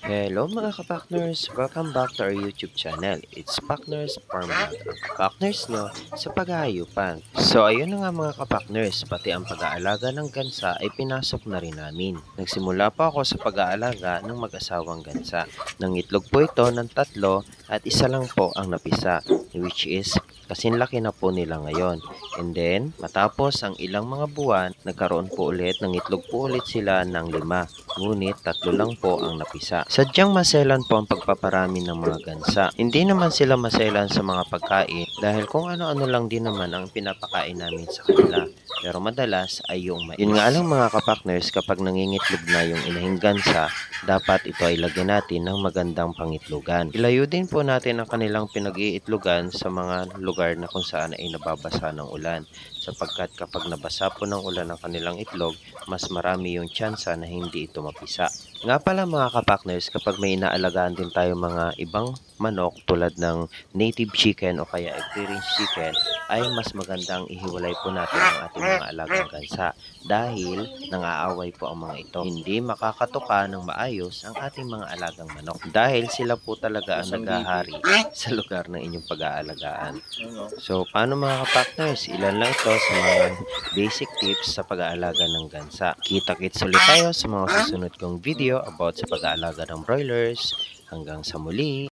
Hello mga kapakners! Welcome back to our YouTube channel. It's Pakners Farm Vlog, ang kapakners nyo sa pag-aayupan. So ayun na nga mga kapakners, pati ang pag-aalaga ng gansa ay pinasok na rin namin. Nagsimula pa ako sa pag-aalaga ng mag-asawang gansa. Nangitlog po ito ng 3 at isa lang po ang napisa, which is kasinlaki na po nila ngayon. And then, matapos ang ilang mga buwan, nagkaroon po ulit, nangitlog po ulit sila ng 5. Ngunit 3 lang po ang napisa. Sadyang maselan po ang pagpaparami ng mga gansa. Hindi naman sila maselan sa mga pagkain dahil kung ano-ano lang din naman ang pinapakain namin sa kanila. Pero madalas ay yung mais. Yun nga lang mga kapakners, kapag nangingitlog na yung inahing gansa, dapat ito ay lagyan natin ng magandang pangitlogan. Ilayo din po natin ang kanilang pinag-iitlogan sa mga lugar na kung saan ay nababasa ng ulan. Sapagkat kapag nabasa po ng ulan ang kanilang itlog, mas marami yung tsansa na hindi ito mapisa. Nga pala mga kapakners, kapag may inaalagaan din tayo mga ibang manok tulad ng native chicken o kaya free-range chicken, ay mas magandang ihiwalay po natin ang ating mga alagang gansa dahil nangaaway po ang mga ito. Hindi makakatuka ng maayos ang ating mga alagang manok dahil sila po talaga ang naghahari sa lugar ng inyong pag-aalagaan. So, paano mga kapakners? Ilan lang ito sa mga basic tips sa pag-aalaga ng gansa. Kita-kits ulit tayo sa mga susunod kong video about sa pag-aalaga ng broilers. Hanggang sa muli!